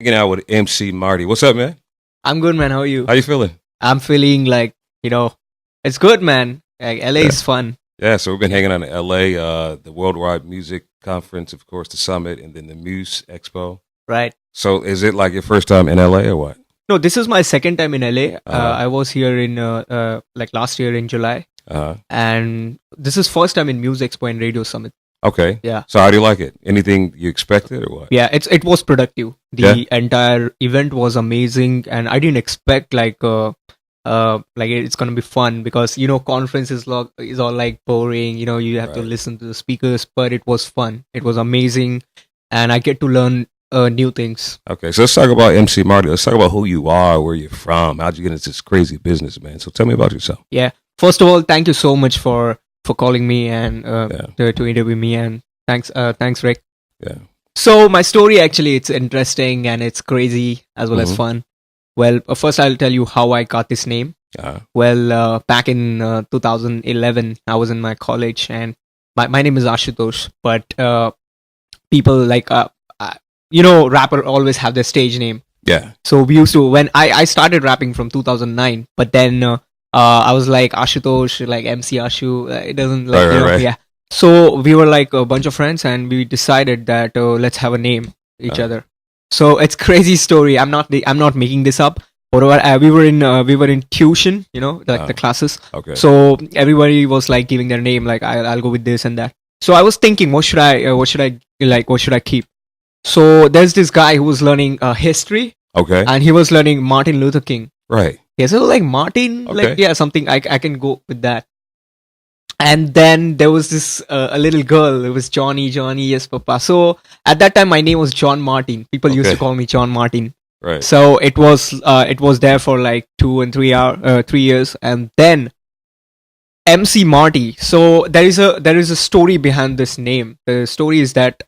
Hanging out with MC MAAR-T. What's up, man? I'm good, man. How are you? How you feeling? I'm feeling like, it's good, man. Like, LA Yeah. is fun. Yeah, so we've been hanging out in LA, the Worldwide Music Conference, of course, the summit, and then the Muse Expo. Right. So is it like your first time in LA or what? No, this is my second time in LA. Uh-huh. I was here in, like last year in July. Uh-huh. And this is first time in Muse Expo and Radio Summit. Okay. Yeah. So how do you like it? Anything you expected or what? Yeah, it was productive. The entire event was amazing. And I didn't expect like it's gonna be fun because conference is all like boring. You have to Right. listen to the speakers, but it was fun. It was amazing, and I get to learn new things. Okay, so let's talk about MC MAAR-T. Let's talk about who you are, where you're from. How'd you get into this crazy business, man? So tell me about yourself. Yeah. First of all, thank you so much for calling me and Yeah. to interview me, and thanks Rick. Yeah. So my story actually it's interesting and it's crazy as well as Mhm. fun. Well, first I'll tell you how I got this name. Uh-huh. Well, back in 2011, I was in my college, and my name is Ashutosh. But people like rapper always have their stage name. Yeah. So we used to when I started rapping from 2009, but then I was like Ashutosh, like MC Ashu. It doesn't like Right. yeah. So we were like a bunch of friends, and we decided that let's have a name each other. So it's crazy story. I'm not making this up. Whatever. We were in tuition, the classes. Okay. So everybody was like giving their name, like I'll go with this and that. So I was thinking, what should I keep? So there's this guy who was learning history, Okay. and he was learning Martin Luther King. Right. Yeah, so like Martin, like Okay. yeah, something I can go with that. And then there was this a little girl. It was Johnny, yes, Papa. So at that time, my name was John Martin. People used to Okay. call me John Martin. Right. So it was there for like 2 and 3 years, and then MC MAAR-T. So there is a story behind this name. The story is that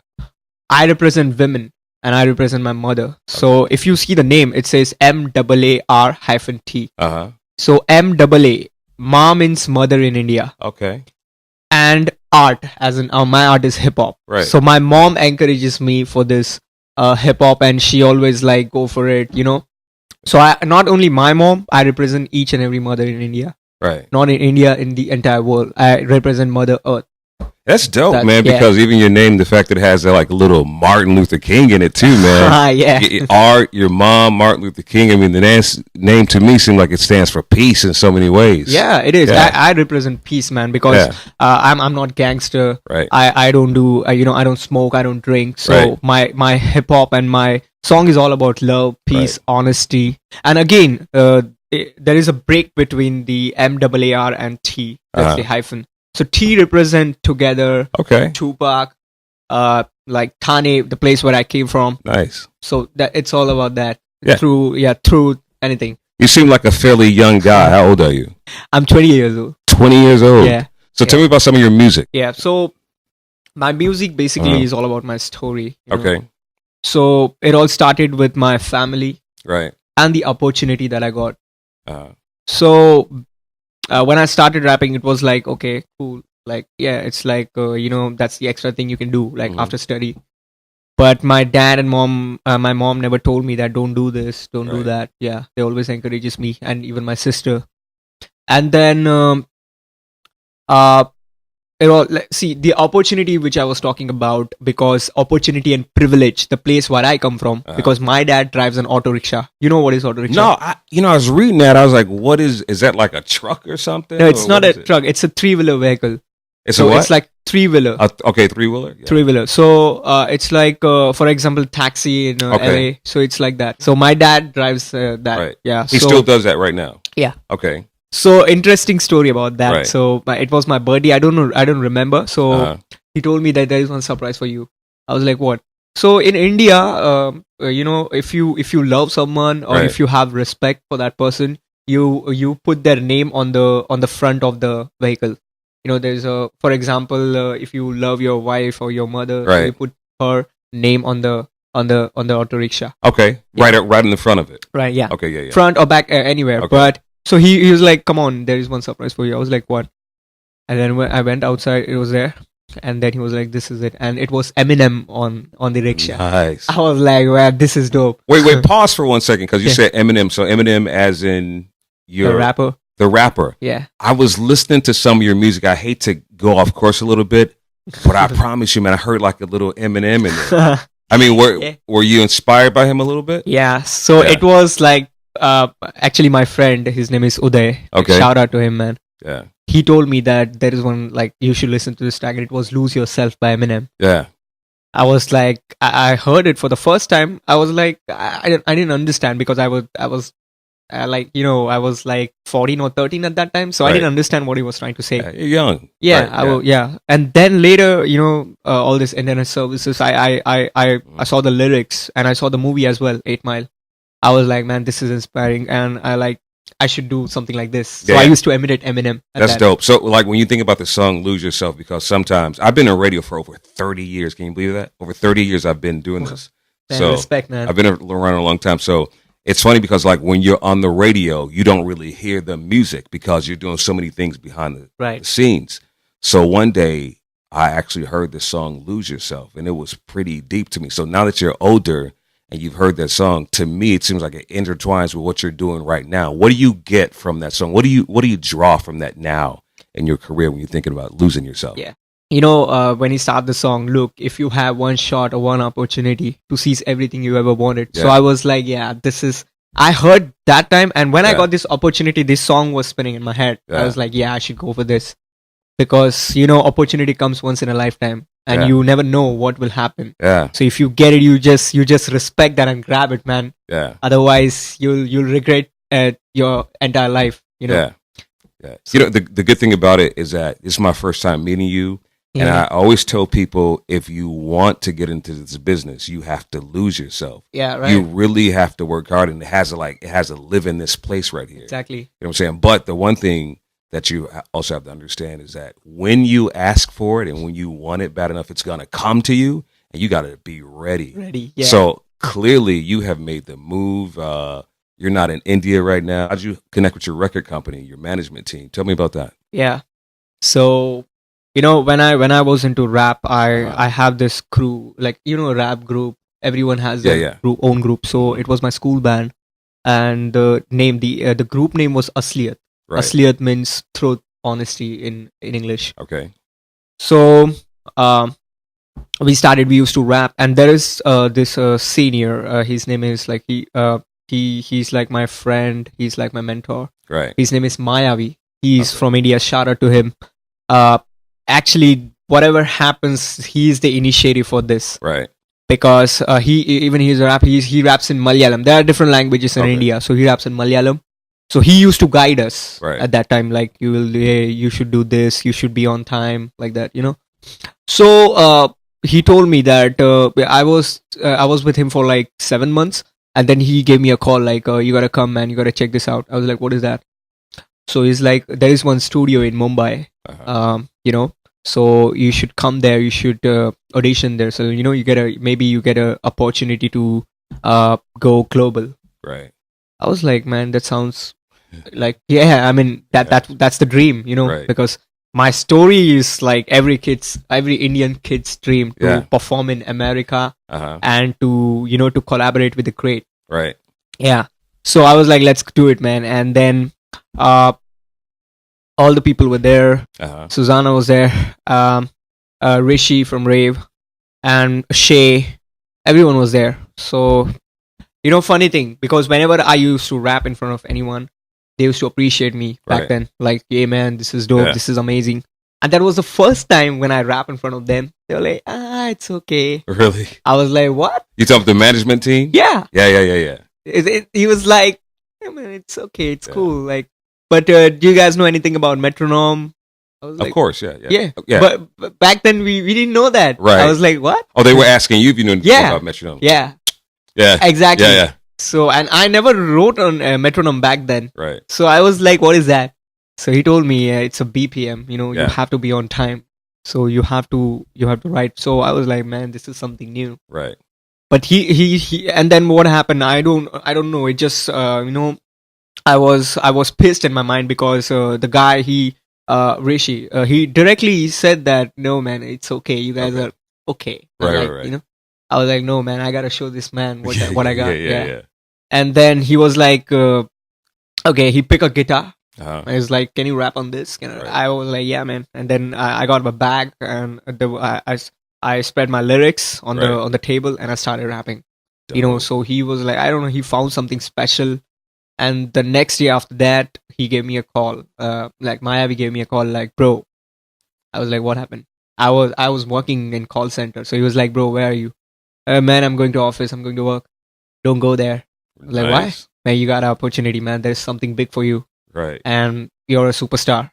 I represent women and I represent my mother. So if you see the name, it says MAAR-T. Uh-huh. So MAA, Ma means mother in India, Okay. and art, as in my art is hip hop. Right. So my mom encourages me for this hip hop, and she always like go for it. So I not only my mom, I represent each and every mother in India. Right. Not in India, in the entire world. I represent Mother Earth. That's dope, That- man, yeah. because even your name, the fact that it has that like little Martin Luther King in it too, man. Yeah. Art, your mom, Martin Luther King. I mean, the name to me seemed like it stands for peace in so many ways. Yeah, it is. Yeah. I represent peace, man, because Yeah. I'm not gangster. Right. I don't do I don't smoke, I don't drink. So Right. my hip hop and my song is all about love, peace, honesty. And again, there is a break between the MAAR and T. That's Uh-huh. the hyphen. So T represent together, Okay. Tupac, like Thane, the place where I came from. Nice. So that it's all about that. Yeah. Through anything. You seem like a fairly young guy. How old are you? I'm 20 years old. 20 years old. Yeah. So tell me about some of your music. Yeah. So my music basically is all about my story. Okay. So it all started with my family Right. and the opportunity that I got. Uh, So when I started rapping, it was like, okay, cool. Like, yeah, it's like, that's the extra thing you can do, like Mhm. after study. But my dad and my mom never told me that don't do this, don't do Right. that. Yeah, they always encourages me, and even my sister. And then, see the opportunity which I was talking about, because opportunity and privilege, the place where I come from, because my dad drives an auto rickshaw. You know what is auto rickshaw? no, I was reading that. I was like, what is that like a truck or something? No, it's Or not what a is it? truck. It's a 3-wheeler vehicle. It's So a what? it's like 3-wheeler. Okay, three-wheeler? Yeah. 3-wheeler. So it's like, for example, taxi in Okay. LA. So it's like that. So my dad drives that. Right. Yeah. He so, still does that right now? Yeah. Okay. So interesting story about that. Right. So it was my birthday. I don't know. I don't remember. So Uh-huh. he told me that there is one surprise for you. I was like, what? So in India, if you love someone, or Right. if you have respect for that person, you put their name on the front of the vehicle. There's for example, if you love your wife or your mother, Right. you put her name on the auto rickshaw. Okay. Yeah. Right in the front of it. Right? Yeah. Okay, yeah. Front or back, anywhere. Okay. But so he was like, "Come on, there is one surprise for you." I was like, "What?" And then when I went outside, it was there. And then he was like, "This is it," and it was Eminem on the rickshaw. Nice. I was like, "Man, this is dope." Wait, pause for 1 second because you Yeah. said Eminem. So Eminem, as in your The rapper. the rapper. Yeah. I was listening to some of your music. I hate to go off course a little bit, but I promise you, man, I heard like a little Eminem in there. I mean, Yeah. were you inspired by him a little bit? Yeah. So Yeah. it was like, actually, my friend, his name is Uday. Okay. Shout out to him, man. Yeah, He told me that there is one, like, you should listen to this track, and it was "Lose Yourself" by Eminem. yeah, I was like, I heard it for the first time. I was like, I didn't understand because I was like, I was like 14 or 13 at that time, so I Right. didn't understand what he was trying to say. yeah. You're young. Yeah, Right, yeah. And then later, all this internet services, I saw the lyrics and I saw the movie as well, 8 Mile. I was like, man, this is inspiring, and I should do something like this. So Yeah. I used to imitate Eminem. That's dope. So, like, when you think about the song "Lose Yourself," because sometimes I've been in radio for over 30 years. Can you believe that? Over 30 years I've been doing this. Man, So respect, man. I've been around a long time. So it's funny because, like, when you're on the radio, you don't really hear the music because you're doing so many things behind the Right. scenes. So one day I actually heard the song "Lose Yourself," and it was pretty deep to me. So now that you're older and you've heard that song, to me it seems like it intertwines with what you're doing right now. What do you get from that song? What do you draw from that now in your career when you're thinking about losing yourself? Yeah. When he started the song, look, if you have one shot or one opportunity to seize everything you ever wanted. So Yeah. I was like, yeah, I heard that time. And when I Yeah. got this opportunity, this song was spinning in my head. Yeah. I was like, yeah, I should go for this. Because, opportunity comes once in a lifetime and Yeah. you never know what will happen. Yeah, So if you get it, you just respect that and grab it, man. yeah, Otherwise, you'll regret your entire life, yeah, yeah. The good thing about it is that this is my first time meeting you. And Yeah. I always tell people, if you want to get into this business, you have to lose yourself. Yeah, right. You really have to work hard, and it has to live in this place right here. Exactly. You know what I'm saying? But the one thing that you also have to understand is that when you ask for it and when you want it bad enough, it's gonna come to you, and you got to be ready. Ready. Yeah. So clearly, you have made the move. You're not in India right now. How'd you connect with your record company, your management team? Tell me about that. Yeah. So, when I was into rap, I have this crew, like, rap group. Everyone has their Yeah. own group. So it was my school band, and the group name was Asliyat. Right. Asliyat means truth, honesty in English. Okay. So we used to rap, and there is this senior. His name is like he's like my friend. He's like my mentor. Right. His name is Mayavi. He's Okay. from India. Shout out to him. Actually, whatever happens, he's the initiative for this, Right. because he's a rapper. He raps in Malayalam. There are different languages in Okay. India, so he raps in Malayalam. So he used to guide us Right. at that time, like, you should do this, you should be on time, like that. So he told me that I was with him for like 7 months, and then he gave me a call like, you gotta come, man, you gotta check this out. I was like, what is that? So he's like, there is one studio in Mumbai, Uh-huh. so you should come there, you should audition there, so you get a opportunity to go global. Right. I was like, man, that sounds like, yeah, I mean, that's the dream, Right. because my story is like every Indian kid's dream to Yeah. perform in America Uh-huh. and to collaborate with the great. Right. Yeah. So I was like, let's do it, man. And then all the people were there. Uh-huh. Susanna was there. Rishi from Rave and Shay. Everyone was there. So, funny thing, because whenever I used to rap in front of anyone, they used to appreciate me back Right. then. Like, hey man, this is dope. Yeah. This is amazing. And that was the first time when I rap in front of them. They were like, it's okay. Really? I was like, what? You talking about the management team? Yeah. Yeah. He was like, I mean, it's okay. It's Yeah. cool. Like, but do you guys know anything about metronome? I was Of like, course, yeah. yeah. But back then we didn't know that. Right. I was like, what? Oh, they were asking you if you knew anything Yeah. about metronome. Yeah, Yeah. exactly. Yeah. So, and I never wrote on metronome back then. Right. So I was like, what is that? So he told me it's a BPM. You Yeah. have to be on time. So you have to write. So I was like, man, this is something new. Right. But he and then what happened? I don't know. It just I was pissed in my mind because the guy he Rishi, he directly said that, no, man, it's okay. You guys are okay. Right. You know, I was like, no, man, I gotta show this man what I got. Yeah. And then he was like, okay, he picked a guitar. Uh-huh. I was like, can you rap on this? Right. I was like, yeah, man. And then I got my bag and I spread my lyrics on the table and I started rapping. Dope. You know, so he was like, I don't know, he found something special. And the next day after that, he gave me a call. Like Mayavi gave me a call, like, bro. I was like, what happened? I was working in call center, so he was like, bro, where are you? Man, I'm going to office. I'm going to work. Don't go there. I was like, why? Man, you got an opportunity, man. There's something big for you. Right. And you're a superstar.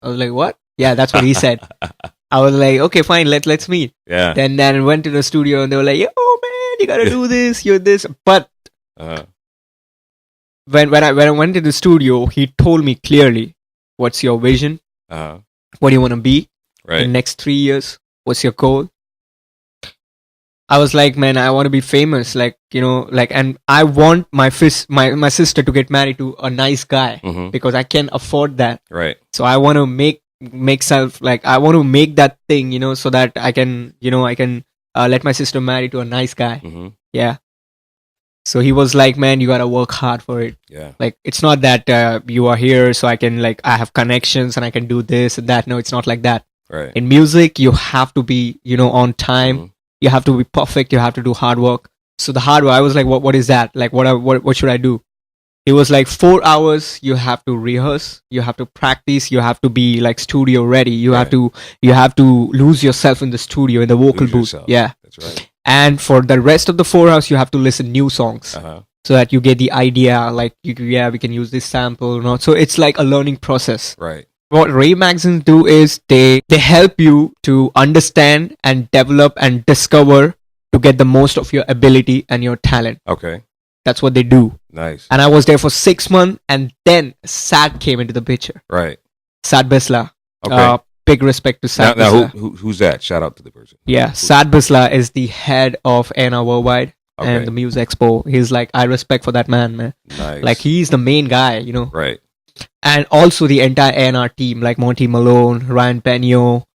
I was like, what? Yeah, that's what he said. I was like, okay, fine. Let's meet. Yeah. Then I went to the studio and they were like, yo, man, you gotta do this. You're this. But when I went to the studio, he told me clearly, what's your vision? What do you want to be in the next 3 years? What's your goal? I was like, man, I want to be famous, like, you know, like, and I want my sister to get married to a nice guy because I can't afford that. Right. So I want to make self, like, I want to make that thing, you know, so that I can, you know, let my sister marry to a nice guy. Yeah. So he was like, man, you got to work hard for it. Yeah. Like, it's not that you are here so I can, like, I have connections and I can do this and that. No, it's not like that. Right. In music, you have to be, you know, on time. You have to be perfect. You have to do hard work. So the hard work, I was like, what is that? Like, what should I do? It was like 4 hours. You have to rehearse. You have to practice. You have to be like studio ready. You have to lose yourself in the studio, in the vocal booth. Yeah. That's right. And for the rest of the 4 hours, you have to listen new songs so that you get the idea. Like, we can use this sample or not. So it's like a learning process. Right. What rave magazines do is they help you to understand and develop and discover to get the most of your ability and your talent. Okay. That's what they do. Nice. And I was there for 6 months and then Sad came into the picture. Right. Sad Bisla. Okay. Big respect to Sad Now Bisla. who's that? Shout out to the person. Yeah. Sad Bisla is the head of ANA Worldwide and the Music Expo. He's like, I respect for that man. Nice. Like, he's the main guy, you know. Right. And also the entire A&R team, like Monty Malone, Ryan Penio,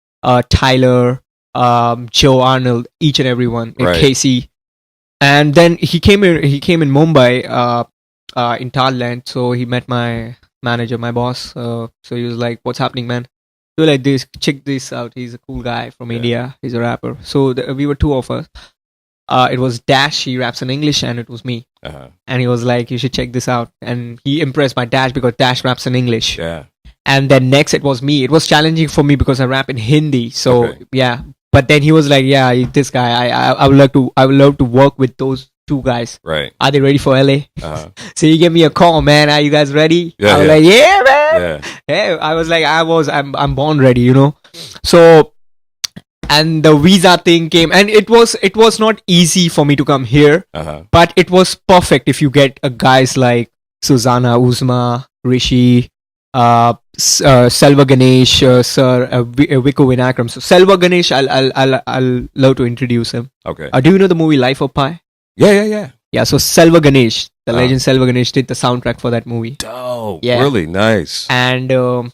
Tyler, Joe Arnold, each and every one, Casey. And then he came in Mumbai, in Thailand. So he met my manager, my boss. So he was like, "What's happening, man? Do like this. Check this out. He's a cool guy from India. He's a rapper." So we were two of us. It was Dash, he raps in English, and it was me. And he was like, you should check this out. And he impressed by Dash because Dash raps in English. Yeah. And then next it was me. It was challenging for me because I rap in Hindi. So yeah. But then he was like, yeah, this guy, I would love to work with those two guys. Right. Are they ready for LA? So he gave me a call, man. Are you guys ready? Yeah, I was like, yeah, man. Yeah. Hey, I was like, I'm born ready, you know. So, and the visa thing came, and it was not easy for me to come here, but it was perfect if you get guys like Susanna, Uzma, Rishi, Selva Ganesh, Sir Viku Vinakram. So Selva Ganesh, I'll love to introduce him. Okay. Do you know the movie Life of Pi? Yeah. Yeah. So Selva Ganesh, the legend Selva Ganesh, did the soundtrack for that movie. Oh, yeah. Really nice. And Viku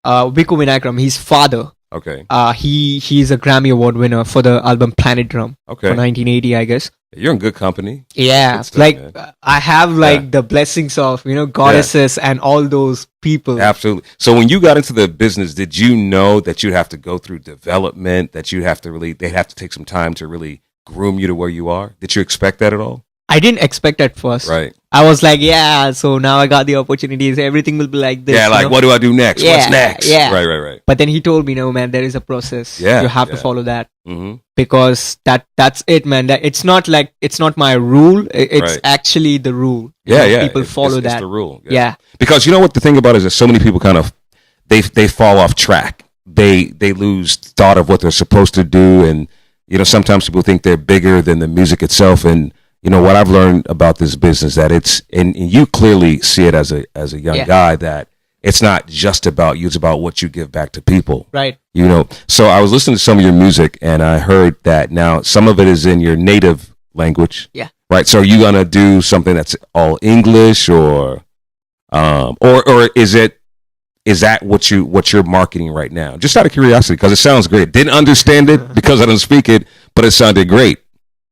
Vinakram, his father. Okay. He's a Grammy Award winner for the album Planet Drum. Okay. For 1980, I guess. You're in good company. Yeah. Stuff, like, man. I have like the blessings of, you know, goddesses and all those people. Absolutely. So when you got into the business, did you know that you'd have to go through development, that they'd have to take some time to really groom you to where you are? Did you expect that at all? I didn't expect at first. Right. I was like, yeah, so now I got the opportunities. Everything will be like this. Yeah, like, what do I do next? Yeah, what's next? Yeah. Right. But then he told me, no, man, there is a process. Yeah. You have to follow that. Because that's it, man. It's not my rule. It's actually the rule. Yeah. People follow that. It's the rule. Yeah. Because you know what the thing about it is that so many people kind of, they fall off track. They lose thought of what they're supposed to do. And, you know, sometimes people think they're bigger than the music itself. And, you know, what I've learned about this business, that it's, and you clearly see it as a young guy, that it's not just about you, it's about what you give back to people. Right. You know, so I was listening to some of your music and I heard that now some of it is in your native language. Yeah. Right. So are you going to do something that's all English or is it is that what you're marketing right now? Just out of curiosity, because it sounds great. Didn't understand it because I don't speak it, but it sounded great.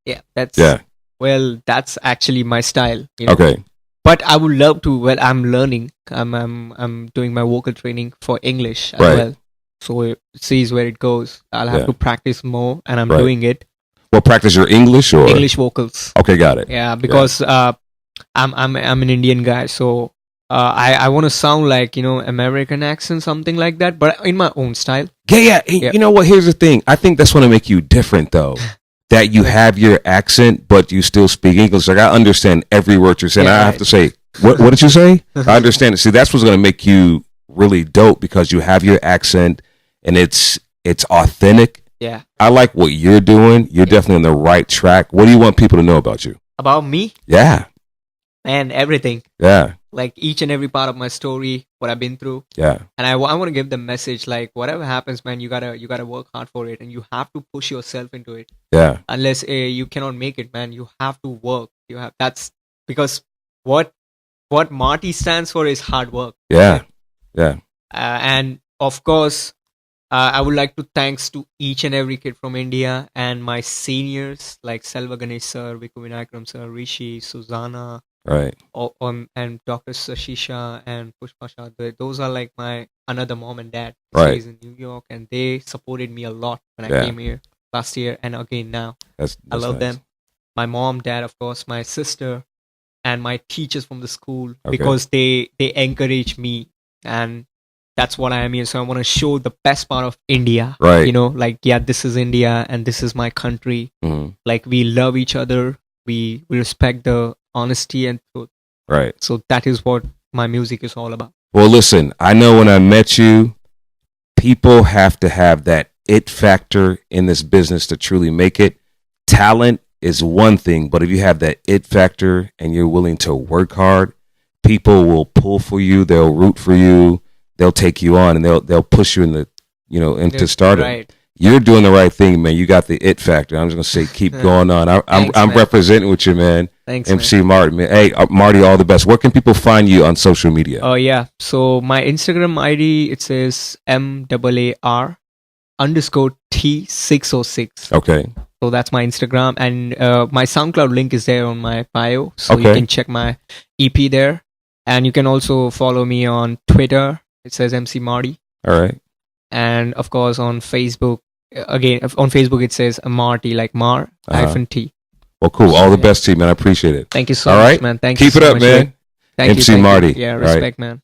Yeah, that's Yeah. well, that's actually my style. You know? Okay. But I would love to. Well, I'm learning. I'm doing my vocal training for English as Right. well. So it sees where it goes. I'll have Yeah. to practice more, and I'm Right. doing it. Well, practice your English or English vocals. Okay, got it. Yeah, because I'm an Indian guy, so I want to sound like, you know, American accent, something like that, but in my own style. Yeah. Yeah. You know what? Here's the thing. I think that's going to make you different, though. That you have your accent, but you still speak English. Like, I understand every word you're saying. Yeah, I have to say, what did you say? I understand it. See, that's what's going to make you really dope, because you have your accent and it's authentic. Yeah. I like what you're doing. You're definitely on the right track. What do you want people to know about you? About me Yeah. and everything, Yeah. like each and every part of my story, what I've been through. Yeah. And I want to give the message, like, whatever happens, man, you gotta work hard for it, and you have to push yourself into it. Yeah. Unless you cannot make it, man, you have to work. That's because what MAAR-T stands for is hard work. Yeah. Yeah. And of course, I would like to thanks to each and every kid from India and my seniors like Selva Ganesh sir, Viku Vinayakram sir, Rishi, Susanna, Right. and Dr. Sashisha and Pushpa Shah. Those are like my another mom and dad. Right. Stays in New York, and they supported me a lot when Yeah. I came here last year and again now. That's I love nice. them. My mom, dad, of course, my sister, and my teachers from the school, Okay. because they encourage me, and that's what I am here. So I want to show the best part of India. Right. You know, like, yeah, this is India and this is my country. Mhm. Like, we love each other. We respect the honesty and truth. Right. So that is what my music is all about. Well, listen, I know when I met you, people have to have that it factor in this business to truly make it. Talent is one thing, but if you have that it factor and you're willing to work hard, people will pull for you, they'll root for you, they'll take you on, and they'll push you in the, into stardom. Right. You're doing the right thing, man. You got the it factor. I'm just gonna say, keep going on. Thanks, I'm man. representing with you, man. Thanks, MC Martin, man. Hey, Marty, all the best. Where can people find you on social media? Oh, yeah. So my Instagram ID, it says MAAR_T606. Okay. So that's my Instagram, and my SoundCloud link is there on my bio, so you Okay. can check my EP there, and you can also follow me on Twitter. It says MC Marty, All right. and of course on Facebook. Again, on Facebook it says MAAR-T, like MAAR hyphen T. Well, cool. All the Yeah. best to you, man. I appreciate it. Thank you so All much, right. man. Thank Keep you it so up, much, man. Rick. Thank MC you, thank you. Marty. Yeah, All right. respect, man.